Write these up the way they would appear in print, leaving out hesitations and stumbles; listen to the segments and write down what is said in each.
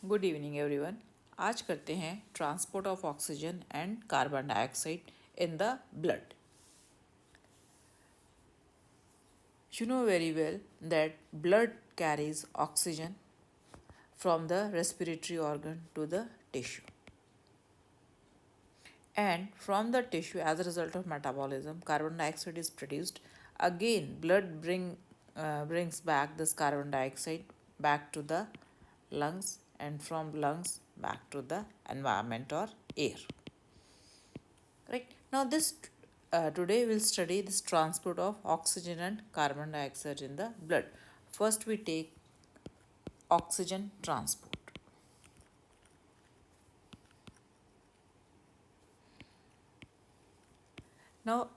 Good evening everyone. आज करते हैं transport of oxygen and carbon dioxide in the blood. You know very well that blood carries oxygen from the respiratory organ to the tissue. And from the tissue, as a result of metabolism, carbon dioxide is produced. Again, brings back this carbon dioxide back to the lungs, and from lungs back to the environment or air. Right now, this today we'll study this transport of oxygen and carbon dioxide in the blood. First, we take oxygen transport. Now,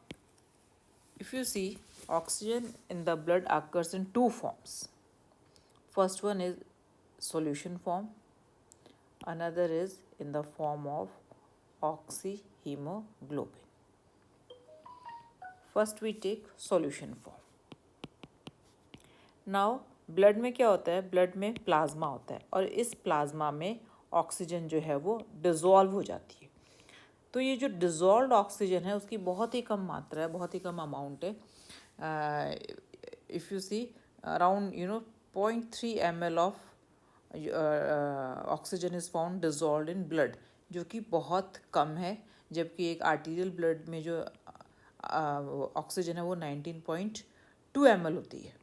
if you see, oxygen in the blood occurs in two forms. First one is solution form, another is in the form of oxyhemoglobin. First we take solution form. Now blood में क्या होता है, blood में plasma होता है और इस plasma में ऑक्सीजन जो है वो डिज़ोल्व हो जाती है। तो ये जो डिज़ोल्व ऑक्सीजन है उसकी बहुत ही कम मात्रा है, बहुत ही कम अमाउंट है। If you see around 0.3 ml of oxygen is found dissolve in blood, जो कि बहुत कम है। जबकि एक आर्टीरियल ब्लड में जो ऑक्सीजन है वो 19.2 ml होती है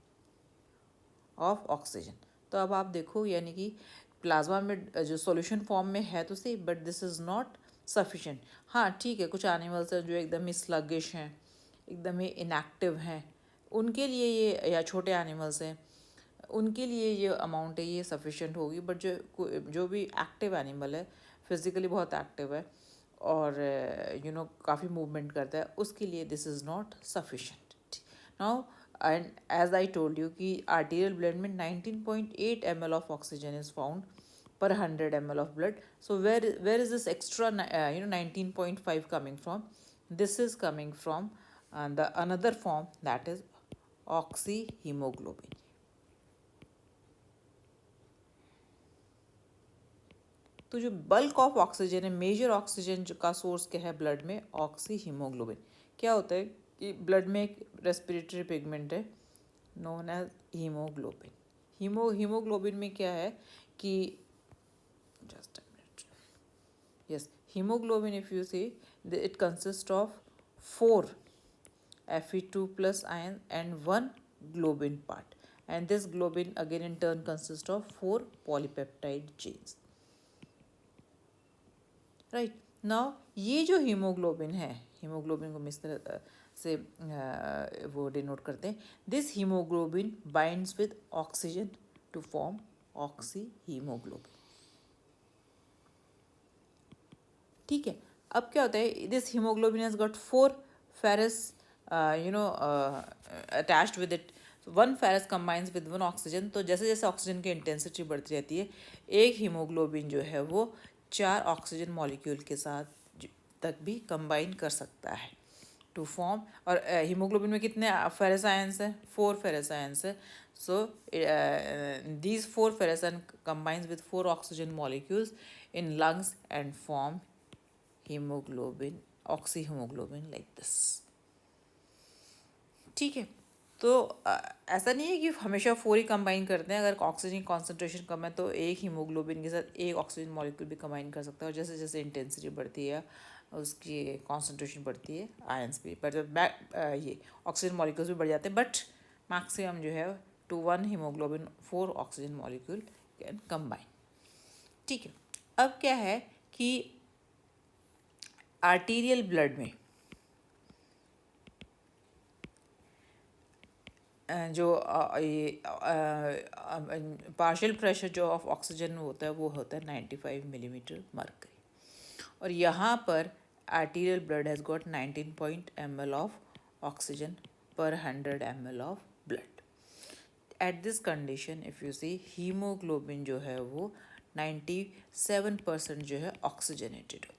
ऑफ ऑक्सीजन। तो अब आप देखो, यानी कि प्लाज्मा में जो सॉल्यूशन फॉर्म में है तो सही, but this is not sufficient. हाँ ठीक है, कुछ एनिमल्स हैं जो एकदम ही स्लगिश हैं, एकदम ही इनएक्टिव हैं, उनके लिए ये, या छोटे एनिमल्स हैं उनके लिए ये अमाउंट है ये सफिशेंट होगी। बट जो भी एक्टिव एनिमल है, फिज़िकली बहुत एक्टिव है और काफ़ी मूवमेंट करता है, उसके लिए this is not sufficient. Now and as I told you कि आर्टीरियल ब्लड में 19.8 ml of oxygen is found per 100 ml of blood. So where is this extra 19.5 coming from? This is coming from the another form, that is oxyhemoglobin. तो जो bulk of oxygen है, major oxygen का source क्या है blood में? Oxyhaemoglobin. क्या होता है कि ब्लड में एक रेस्पिरेटरी पिगमेंट है नोन एज हीमोग्लोबिन। हीमोग्लोबिन में क्या है कि just a minute, yes, haemoglobin if you see it consist of 4 Fe2 plus ion and 1 globin part, and this globin again in turn consists of 4 polypeptide chains. Right now ये जो haemoglobin है, haemoglobin को इस तरह से वो denote करते हैं, this haemoglobin binds with oxygen to form oxyhaemoglobin. ठीक है, अब क्या होता है, this haemoglobin has got 4 ferrous attached with it. 1 ferrous combines with 1 oxygen. तो जैसे जैसे ऑक्सीजन की इंटेंसिटी बढ़ती रहती है, एक हीमोग्लोबिन जो है वो 4 ऑक्सीजन मॉलिक्यूल के साथ तक भी कंबाइन कर सकता है टू फॉर्म। और हीमोग्लोबिन में कितने फेरस आयंस हैं? 4 फेरस आयंस है। So these 4 ferrous ion combines with 4 oxygen molecules in lungs and form haemoglobin, oxyhaemoglobin like this. ठीक है, तो ऐसा नहीं है कि हमेशा 4 ही कंबाइन करते हैं। अगर ऑक्सीजन कॉन्सेंट्रेशन कम है तो एक हीमोग्लोबिन के साथ एक ऑक्सीजन मॉलिक्यूल भी कंबाइन कर सकता है, और जैसे जैसे इंटेंसिटी बढ़ती है उसकी कॉन्सेंट्रेशन बढ़ती है, आयंस भी, पर ये ऑक्सीजन मॉलिक्यूल्स भी बढ़ जाते हैं, बट मैक्सिमम जो है to 1 haemoglobin 4 oxygen molecule can combine. ठीक है, अब क्या है कि आर्टीरियल ब्लड में जो ये पार्शियल प्रेशर जो ऑफ ऑक्सीजन होता है वो होता है 95 मिलीमीटर मरकरी, और यहाँ पर arterial blood has got 19 ml of oxygen per 100 ml of blood. At this condition if you see, haemoglobin जो है वो 97% जो है ऑक्सीजनेटेड होता है।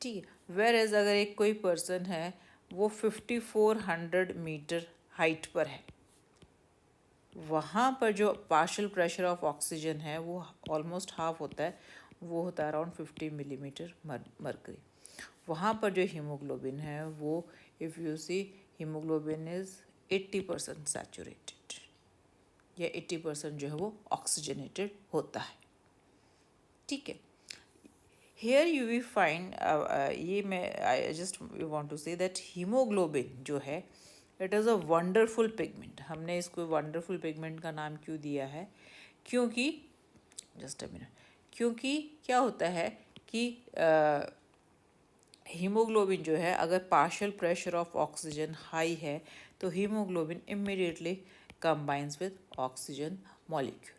ठीक है, वेर एज अगर एक कोई पर्सन है वो 5400 मीटर हाइट पर है, वहाँ पर जो पार्शियल प्रेशर ऑफ ऑक्सीजन है वो ऑलमोस्ट हाफ होता है, वो होता है अराउंड 50 मिलीमीटर मरकरी। वहाँ पर जो हीमोग्लोबिन है वो, if you see, haemoglobin is 80% saturated, या 80% जो है वो ऑक्सीजनेटेड होता है। ठीक है, हेयर यू वी फाइंड, ये मैं I just want to say that haemoglobin जो है it is a wonderful pigment. हमने इसको वंडरफुल पिगमेंट का नाम क्यों दिया है? क्योंकि जस्ट अ मिनट, क्योंकि क्या होता है कि हीमोग्लोबिन जो है, अगर partial pressure of oxygen high है तो haemoglobin immediately combines with oxygen molecule.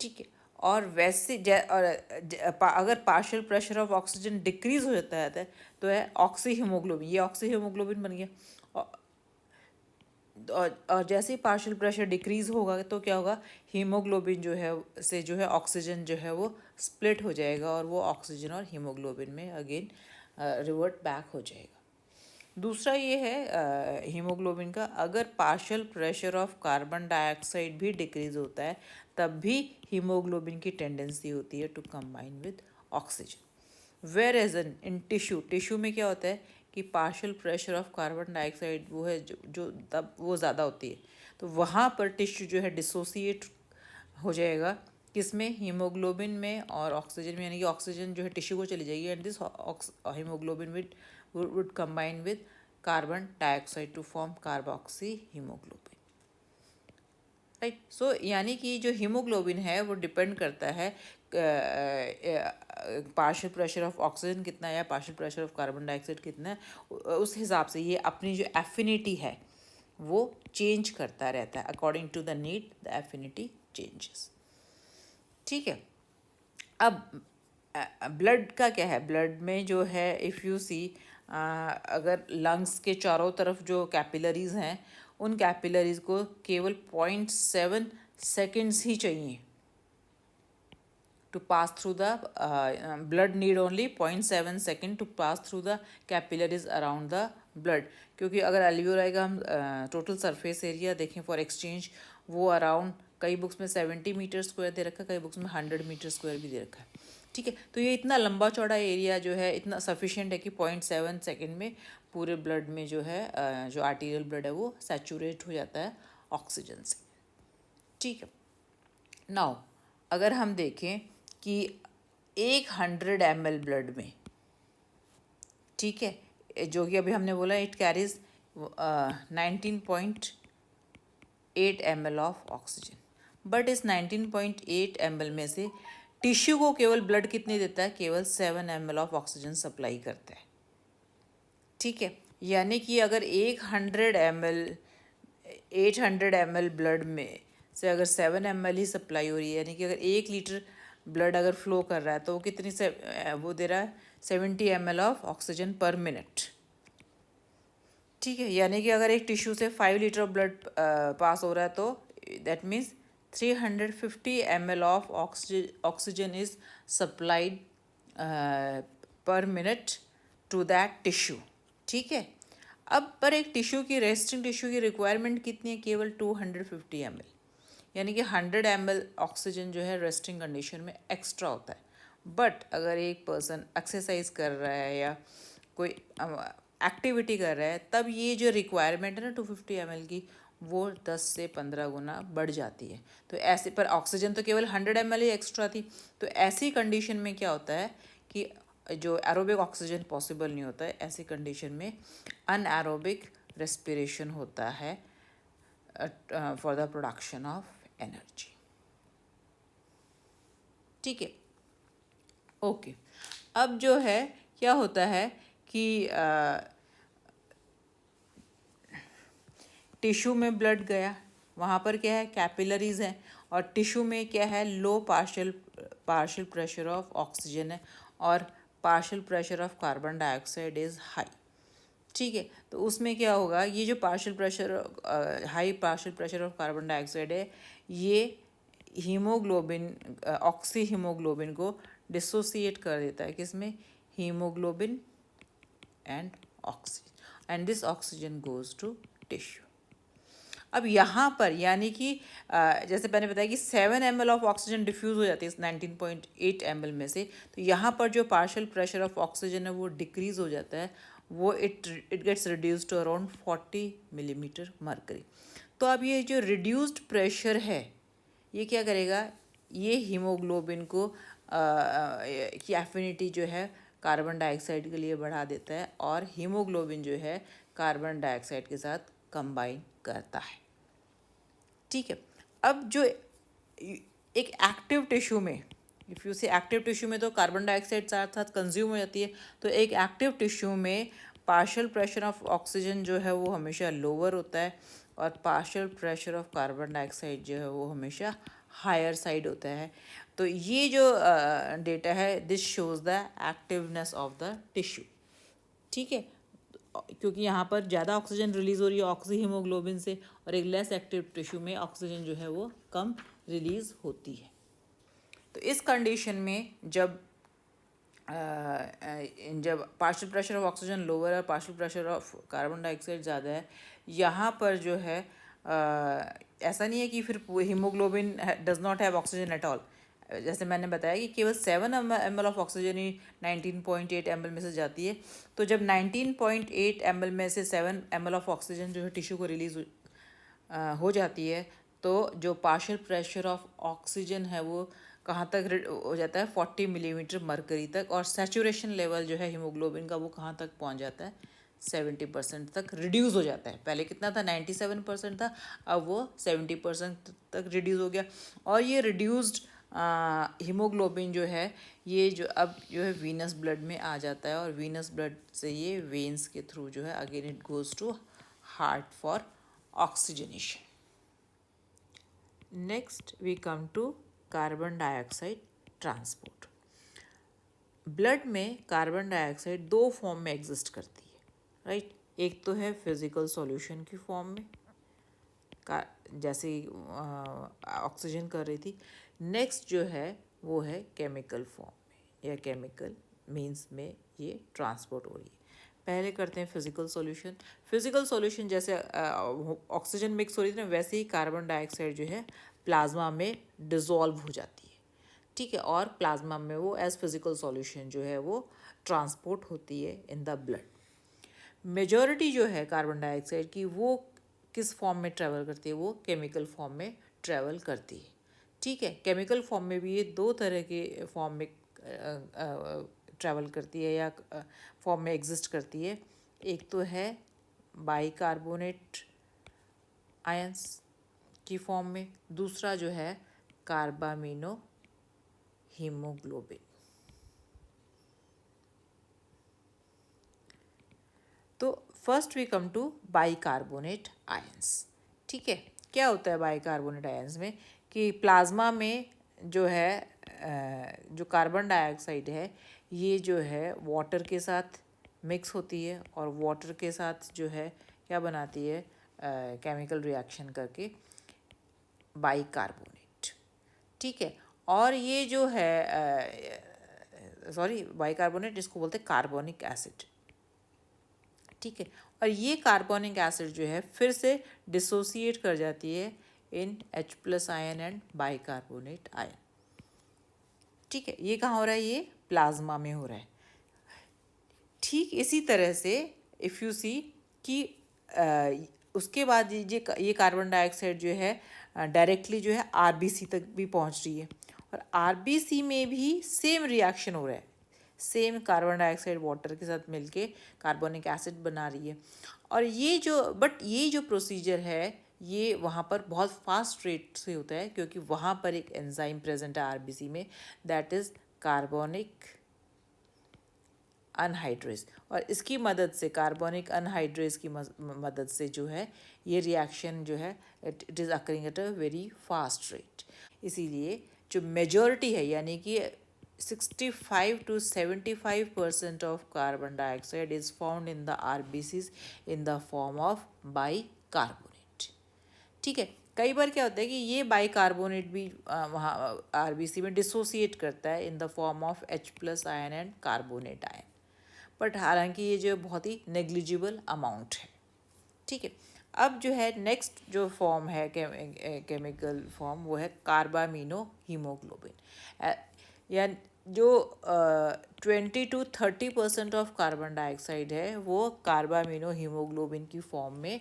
ठीक है, और वैसे अगर partial pressure of oxygen decrease हो जाता है तो है ऑक्सी हीमोग्लोबिन, ये ऑक्सी हीमोग्लोबिन बन गया। और जैसे ही पार्शियल प्रेशर डिक्रीज होगा तो क्या होगा, हीमोग्लोबिन जो है से जो है ऑक्सीजन जो है वो स्प्लिट हो जाएगा और वो ऑक्सीजन और हीमोग्लोबिन में अगेन रिवर्ट बैक हो जाएगा। दूसरा ये है हीमोग्लोबिन का, अगर partial pressure of carbon dioxide भी डिक्रीज होता है तब भी हीमोग्लोबिन की टेंडेंसी होती है to combine with oxygen. Whereas in tissue में क्या होता है कि partial pressure of carbon dioxide वो है जो तब वो ज़्यादा होती है, तो वहाँ पर टिश्यू जो है डिसोसिएट हो जाएगा, किसमें, हीमोग्लोबिन में और ऑक्सीजन में, यानी कि ऑक्सीजन जो है टिश्यू को चली जाएगी and this hemoglobin would combine with carbon dioxide to form carboxy hemoglobin, right. So यानी कि जो हीमोग्लोबिन है वो डिपेंड करता है पार्शियल प्रेशर ऑफ ऑक्सीजन कितना है या partial pressure of carbon dioxide कितना है, उस हिसाब से ये अपनी जो एफिनिटी है वो चेंज करता रहता है, according to the need the affinity changes. ठीक है, अब ब्लड का क्या है, ब्लड में जो है इफ़ यू सी, अगर लंग्स के चारों तरफ जो कैपिलरीज हैं उन कैपिलरीज को केवल 0.7 सेकेंड्स ही चाहिए to pass through the blood, need only 0.7 second to pass through the capillaries around the blood. क्योंकि अगर एल्वियोलाई का हम टोटल सरफेस एरिया देखें फॉर एक्सचेंज, वो अराउंड, कई बुक्स में 70 मीटर स्क्वायर दे रखा है, कई बुक्स में 100 मीटर स्क्वायर भी दे रखा है। ठीक है, तो ये इतना लंबा चौड़ा एरिया जो है इतना सफिशिएंट है कि 0.7 सेकेंड में पूरे ब्लड में जो है जो आर्टीरियल ब्लड है वो सैचुरेट हो जाता है ऑक्सीजन से। ठीक है, नाउ अगर हम देखें कि 100 ml ब्लड में, ठीक है, जो कि अभी हमने बोला it carries 19.8 ml of oxygen, but इस 19.8 ml में से टिश्यू को केवल ब्लड कितनी देता है, केवल 7 ml ऑफ ऑक्सीजन सप्लाई करता है। ठीक है, यानी कि अगर 800 ml ब्लड में से अगर 7 ml ही सप्लाई हो रही है, यानी कि अगर 1 लीटर ब्लड अगर फ्लो कर रहा है तो वो कितनी से वो दे रहा है 70 ml ऑफ ऑक्सीजन पर मिनट। ठीक है, यानी कि अगर एक टिश्यू से 5 लीटर ब्लड पास हो रहा है तो that means 350 ml of oxygen is supplied per minute to that tissue. ठीक है, अब पर एक टिश्यू की, रेस्टिंग टिश्यू की रिक्वायरमेंट कितनी है, केवल 250 ml, यानी कि 100 ml ऑक्सीजन जो है रेस्टिंग कंडीशन में एक्स्ट्रा होता है। बट अगर एक पर्सन एक्सरसाइज कर रहा है या कोई एक्टिविटी कर रहा है तब ये जो रिक्वायरमेंट है ना 250 ml की, वो 10 से 15 गुना बढ़ जाती है। तो ऐसे पर ऑक्सीजन तो केवल 100 ml ही एक्स्ट्रा थी, तो ऐसी कंडीशन में क्या होता है कि जो एरोबिक ऑक्सीजन पॉसिबल नहीं होता है, ऐसी कंडीशन में अनएरोबिक रेस्पिरेशन होता है for the production of energy. ठीक है, ओके। अब जो है क्या होता है कि टिश्यू में ब्लड गया, वहाँ पर क्या है, कैपिलरीज हैं, और टिश्यू में क्या है, low partial pressure of oxygen है और partial pressure of carbon dioxide is high. ठीक है, तो उसमें क्या होगा, ये जो partial pressure, high partial pressure of carbon dioxide है, ये हीमोग्लोबिन, ऑक्सी हीमोग्लोबिन को डिसोसिएट कर देता है, किसमें, haemoglobin and oxygen, and this oxygen goes to tissue. अब यहाँ पर यानी कि जैसे मैंने बताया कि 7 ml ऑफ ऑक्सीजन डिफ्यूज़ हो जाती है इस 19.8 ml में से, तो यहाँ पर जो पार्शियल प्रेशर ऑफ ऑक्सीजन है वो डिक्रीज़ हो जाता है, वो it gets reduce to around 40 millimetre mercury. तो अब ये जो रिड्यूस्ड प्रेशर है ये क्या करेगा, ये हीमोग्लोबिन को की एफिनिटी जो है कार्बन डाइऑक्साइड के लिए बढ़ा देता है और हीमोग्लोबिन जो है कार्बन डाइऑक्साइड के साथ कंबाइन करता है। ठीक है, अब जो एक एक्टिव टिश्यू में, इफ़ यू से एक्टिव टिश्यू में तो कार्बन डाइऑक्साइड साथ साथ कंज्यूम हो जाती है, तो एक एक्टिव टिश्यू में पार्शियल प्रेशर ऑफ ऑक्सीजन जो है वो हमेशा लोअर होता है और partial pressure of carbon dioxide जो है वो हमेशा हायर साइड होता है। तो ये जो डेटा है this shows the activeness of the tissue. ठीक है, क्योंकि यहाँ पर ज़्यादा ऑक्सीजन रिलीज़ हो रही है ऑक्सी हीमोग्लोबिन से, और एक लेस एक्टिव टिश्यू में ऑक्सीजन जो है वो कम रिलीज़ होती है। तो इस कंडीशन में जब partial pressure of oxygen lower है, partial pressure of carbon dioxide ज़्यादा है, यहाँ पर जो है ऐसा नहीं है कि फिर haemoglobin does not have oxygen at all. जैसे मैंने बताया कि केवल 7 ml of oxygen he 19.8 ml में से जाती है। तो जब 19.8 ml में से 7 ml ऑफ ऑक्सीजन जो है टिश्यू को रिलीज हो जाती है, तो जो पार्शियल प्रेशर ऑफ ऑक्सीजन है वो कहाँ तक हो जाता है, 40 मिलीमीटर मरकरी तक, और सैचुरेशन लेवल जो है हीमोग्लोबिन का वो कहाँ तक पहुँच जाता है, 70% तक रिड्यूस हो जाता है। पहले कितना था, 97% था, अब वो 70% तक रिड्यूस हो गया। और ये रिड्यूस्ड हीमोग्लोबिन जो है ये जो अब जो है वीनस ब्लड में आ जाता है, और वीनस ब्लड से ये वेन्स के थ्रू जो है again it goes to heart for oxygenation. Next we come to carbon dioxide transport. Blood में कार्बन डाइऑक्साइड दो फॉर्म में एग्जिस्ट करती है, राइट। एक तो है फिजिकल सॉल्यूशन की फॉर्म में, जैसे ऑक्सीजन कर रही थी। नेक्स्ट जो है वो है केमिकल फॉर्म में, या केमिकल मीन्स में ये ट्रांसपोर्ट हो रही है। पहले करते हैं फिजिकल सॉल्यूशन। फिजिकल सॉल्यूशन जैसे ऑक्सीजन मिक्स हो रही थी ना, वैसे ही कार्बन डाइऑक्साइड जो है प्लाज्मा में डिज़ोल्व हो जाती है। ठीक है, और प्लाज्मा में वो एज फिजिकल सॉल्यूशन जो है वो ट्रांसपोर्ट होती है इन द ब्लड। मेजॉरिटी जो है कार्बन डाइऑक्साइड की वो किस फॉर्म में ट्रैवल करती है, वो केमिकल फॉर्म में ट्रैवल करती है। ठीक है, केमिकल फॉर्म में भी ये दो तरह के फॉर्म में ट्रैवल करती है या फॉर्म में एग्जिस्ट करती है। एक तो है बाइकार्बोनेट आयंस की फॉर्म में, दूसरा जो है कार्बामिनो हीमोग्लोबिन। तो first we come to bicarbonate ions. ठीक है, क्या होता है बाइकार्बोनेट आयंस में, कि प्लाज्मा में जो है जो कार्बन डाइऑक्साइड है ये जो है वाटर के साथ मिक्स होती है, और वाटर के साथ जो है क्या बनाती है, केमिकल रिएक्शन करके बाइकार्बोनेट। ठीक है, और ये जो है बाइकार्बोनेट इसको बोलते हैं कार्बोनिक एसिड। ठीक है, और ये कार्बोनिक एसिड जो है फिर से डिसोसिएट कर जाती है इन H+ ion and bicarbonate ion. ठीक है, ये कहाँ हो रहा है, ये प्लाज्मा में हो रहा है। ठीक इसी तरह से इफ़ यू सी कि उसके बाद ये कार्बन डाइऑक्साइड जो है डायरेक्टली जो है RBC तक भी पहुंच रही है, और RBC में भी सेम रिएक्शन हो रहा है, सेम कार्बन डाइऑक्साइड वाटर के साथ मिलके कार्बोनिक एसिड बना रही है। और ये जो प्रोसीजर है ये वहाँ पर बहुत फास्ट रेट से होता है, क्योंकि वहाँ पर एक एंजाइम प्रेजेंट है RBC में, दैट इज़ कार्बोनिक अनहाइड्रेज, और इसकी मदद से कार्बोनिक अनहाइड्रेज की मदद से जो है ये रिएक्शन जो है it is occurring at a very fast rate. इसीलिए जो मेजॉरिटी है यानी कि 65 to 75% of carbon dioxide is found in the RBCs in the form of bicarbonate। ठीक है, कई बार क्या होता है कि ये बाइकार्बोनेट भी वहाँ RBC में डिसोसिएट करता है in the form of H+ ion and carbonate ion, but हालांकि ये जो बहुत ही नेग्लिजिबल अमाउंट है। ठीक है, अब जो है नेक्स्ट जो फॉर्म है केमिकल फॉर्म वो है कार्बामिनो हीमोग्लोबिन। या जो 20 to 30% ऑफ कार्बन डाइऑक्साइड है वो कार्बामिनो हीमोग्लोबिन की फॉर्म में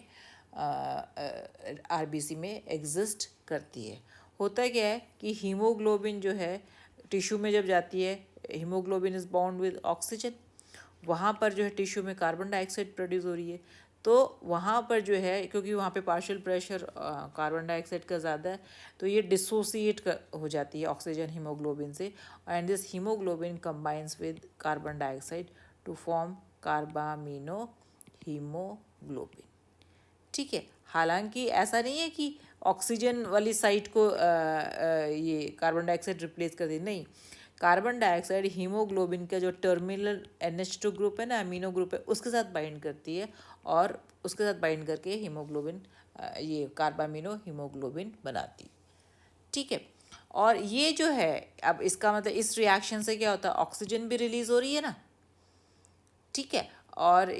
आरबीसी में एग्जिस्ट करती है। होता क्या है कि हीमोग्लोबिन जो है टिश्यू में जब जाती है, haemoglobin is bound with oxygen, वहाँ पर जो है टिश्यू में कार्बन डाइऑक्साइड प्रोड्यूस हो रही है। तो वहाँ पर जो है क्योंकि वहाँ पे पार्शियल प्रेशर कार्बन डाइऑक्साइड का ज़्यादा है, तो ये डिसोसिएट हो जाती है ऑक्सीजन हीमोग्लोबिन से, and this haemoglobin combines with carbon dioxide to form carbamino haemoglobin. ठीक है, हालांकि ऐसा नहीं है कि ऑक्सीजन वाली साइट को ये कार्बन डाइऑक्साइड रिप्लेस कर दे, नहीं। कार्बन डाइऑक्साइड हीमोग्लोबिन का जो टर्मिनल NH2 ग्रुप है ना, अमीनो ग्रुप है, उसके साथ बाइंड करती है और उसके साथ बाइंड करके हीमोग्लोबिन ये कार्बामिनो हीमोग्लोबिन बनाती है। ठीक है, और ये जो है अब इसका मतलब इस रिएक्शन से क्या होता है, ऑक्सीजन भी रिलीज हो रही है ना। ठीक है, और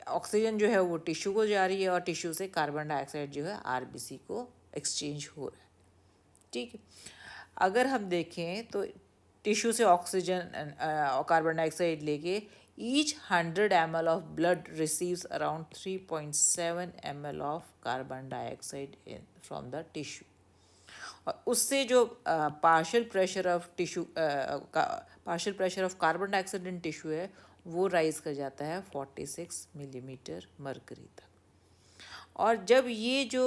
ऑक्सीजन जो है वो टिश्यू को जा रही है और टिश्यू से कार्बन डाइऑक्साइड जो है आरबीसी को एक्सचेंज हो रहा है। ठीक है, अगर हम देखें तो टिश्यू से ऑक्सीजन कार्बन डाइऑक्साइड लेके each 100 ml of blood receives around 3.7 ml of carbon dioxide from the tissue. और उससे जो partial pressure of tissue partial pressure of carbon dioxide in tissue है वो राइज कर जाता है 46 मिलीमीटर मरकरी तक। और जब ये जो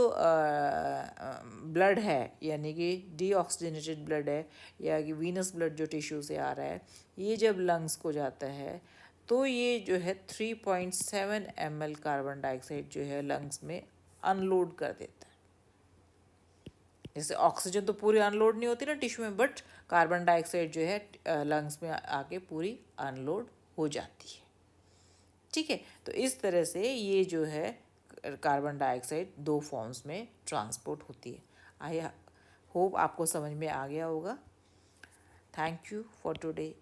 ब्लड है यानी कि डीऑक्सीजनेटेड ब्लड है या कि वीनस ब्लड जो टिश्यू से आ रहा है, ये जब लंग्स को जाता है तो ये जो है 3.7 ml कार्बन डाइऑक्साइड जो है लंग्स में अनलोड कर देता है। जैसे ऑक्सीजन तो पूरी अनलोड नहीं होती ना टिश्यू में, बट कार्बन डाइऑक्साइड जो है लंग्स में आके पूरी अनलोड हो जाती है। ठीक है, तो इस तरह से ये जो है कार्बन डाइऑक्साइड दो फॉर्म्स में ट्रांसपोर्ट होती है। आई होप आपको समझ में आ गया होगा। Thank you for today.